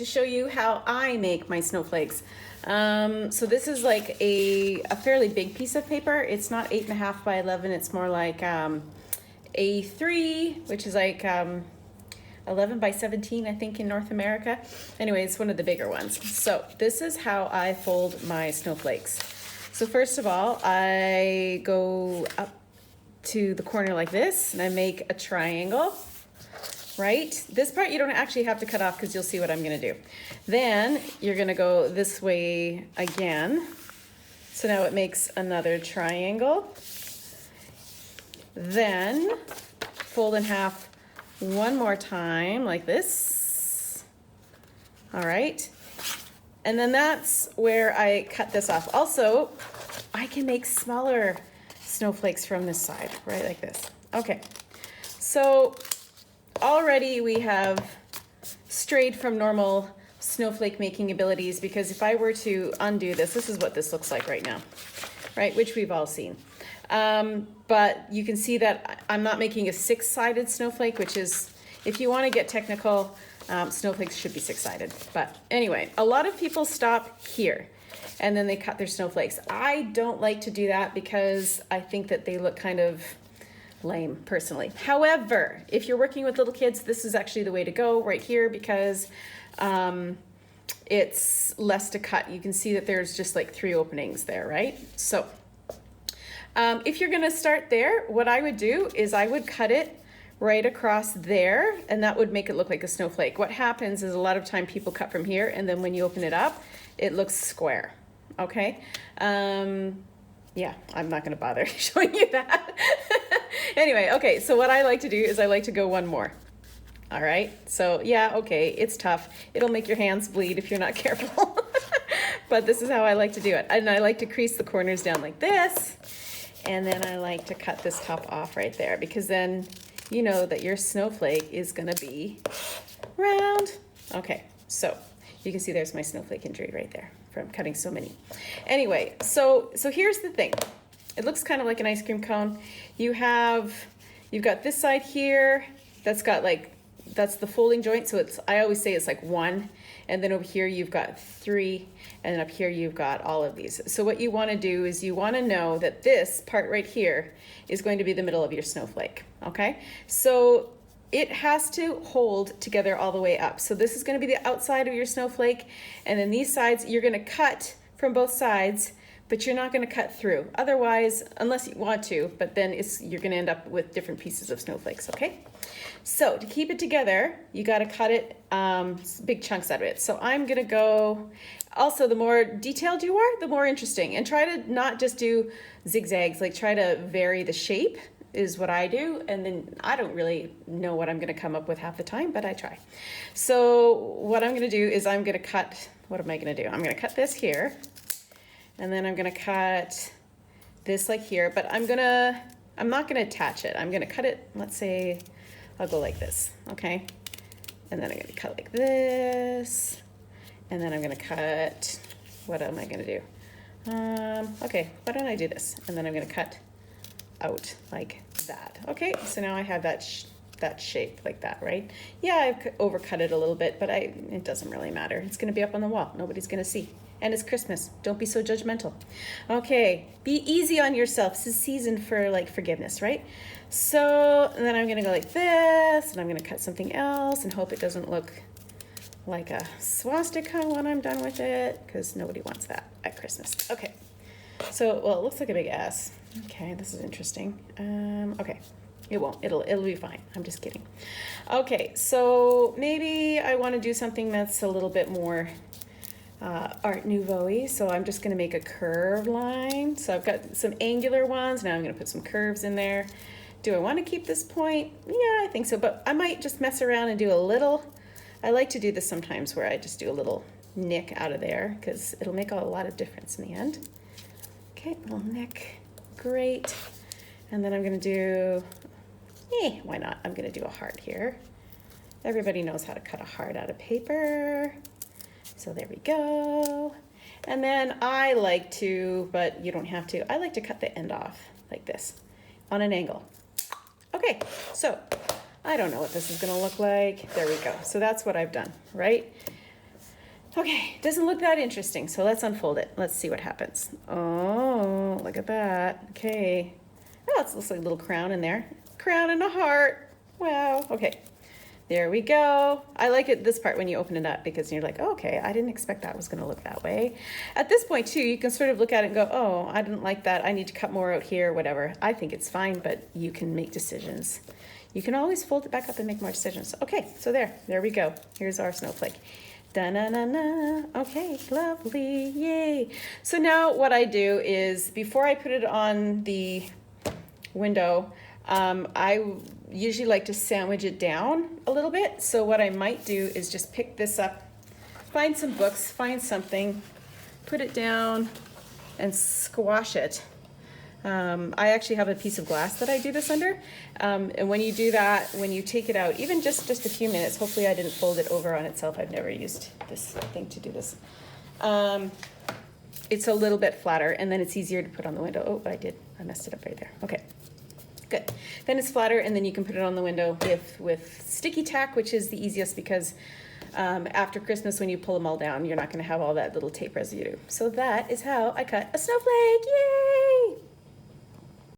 to show you how I make my snowflakes. So this is like a fairly big piece of paper. It's not 8.5 by 11. It's more like A3, which is like 11 by 17, I think, in North America. Anyway, it's one of the bigger ones. So this is how I fold my snowflakes. So first of all, I go up to the corner like this, and I make a triangle, right? This part you don't actually have to cut off because you'll see what I'm gonna do. Then you're gonna go this way again. So now it makes another triangle. Then fold in half one more time like this. All right. And then that's where I cut this off. Also, I can make smaller snowflakes from this side, right, like this. Okay, so already we have strayed from normal snowflake making abilities, because if I were to undo this, this is what this looks like right now, right, which we've all seen. But you can see that I'm not making a 6-sided snowflake, which is, if you want to get technical, snowflakes should be 6-sided. But anyway, a lot of people stop here and then they cut their snowflakes. I don't like to do that because I think that they look kind of lame, personally. However, if you're working with little kids, this is actually the way to go right here, because it's less to cut. You can see that there's just like 3 openings there, right? So if you're gonna start there, what I would do is I would cut it right across there, and that would make it look like a snowflake. What happens is a lot of time people cut from here, and then when you open it up, it looks square, okay? Yeah, I'm not gonna bother showing you that. Anyway, okay, so what I like to do is I like to go one more. All right, so yeah, okay, it's tough. It'll make your hands bleed if you're not careful. But this is how I like to do it. And I like to crease the corners down like this. And then I like to cut this top off right there, because then you know that your snowflake is gonna be round. Okay, so you can see there's my snowflake injury right there from cutting so many. Anyway, so here's the thing. It looks kind of like an ice cream cone. You've got this side here that's got like, that's the folding joint. So it's, I always say it's like 1, and then over here you've got 3, and then up here you've got all of these. So what you want to do is you want to know that this part right here is going to be the middle of your snowflake, okay? So it has to hold together all the way up. So this is going to be the outside of your snowflake, and then these sides you're going to cut from both sides, but you're not going to cut through. Otherwise, unless you want to, but then you're going to end up with different pieces of snowflakes, okay? So to keep it together, you got to cut it, big chunks out of it. So I'm going to go, also the more detailed you are, the more interesting. And try to not just do zigzags, like try to vary the shape is what I do. And then I don't really know what I'm going to come up with half the time, but I try. So what I'm going to do is I'm going to cut, what am I going to do? I'm going to cut this here. And then I'm going to cut this like here, but I'm not going to attach it. I'm going to cut it, let's say, I'll go like this, okay? And then I'm going to cut like this. And then I'm going to cut, what am I going to do? Okay, why don't I do this? And then I'm going to cut out like that. Okay, so now I have that shape like that, right? Yeah, I've overcut it a little bit, but it doesn't really matter. It's going to be up on the wall. Nobody's going to see. And it's Christmas. Don't be so judgmental. Okay, be easy on yourself. This is season for like forgiveness, right? So then I'm gonna go like this, and I'm gonna cut something else and hope it doesn't look like a swastika when I'm done with it, because nobody wants that at Christmas. Okay, so, well, it looks like a big S. Okay, this is interesting. Okay, it won't, it'll be fine. I'm just kidding. Okay, so maybe I wanna do something that's a little bit more Art Nouveau-y, so I'm just going to make a curved line. So I've got some angular ones. Now I'm going to put some curves in there. Do I want to keep this point? Yeah, I think so, but I might just mess around and do a little. I like to do this sometimes where I just do a little nick out of there, because it'll make a lot of difference in the end. Okay, little nick, great. And then I'm going to do, why not? I'm going to do a heart here. Everybody knows how to cut a heart out of paper. So there we go. And then I like to, but you don't have to, I like to cut the end off like this on an angle. Okay, so I don't know what this is gonna look like. There we go. So that's what I've done, right? Okay, doesn't look that interesting, so let's unfold it. Let's see what happens. Oh, look at that. Okay. Oh, it looks like a little crown in there. Crown and a heart. Wow. Okay. There we go. I like it this part when you open it up because you're like, oh, okay, I didn't expect that was going to look that way. At this point too, you can sort of look at it and go, oh, I didn't like that. I need to cut more out here, whatever. I think it's fine, but you can make decisions. You can always fold it back up and make more decisions. Okay, so there we go. Here's our snowflake. Da-na-na-na. Okay, lovely, yay. So now what I do is before I put it on the window, I usually like to sandwich it down a little bit. So what I might do is just pick this up, find some books, find something, put it down and squash it. I actually have a piece of glass that I do this under. And when you do that, when you take it out, even just a few minutes, hopefully I didn't fold it over on itself. I've never used this thing to do this. It's a little bit flatter and then it's easier to put on the window. Oh, I did. I messed it up right there. Okay. Good. Then it's flatter and then you can put it on the window with sticky tack, which is the easiest because after Christmas when you pull them all down, you're not going to have all that little tape residue. So that is how I cut a snowflake. Yay!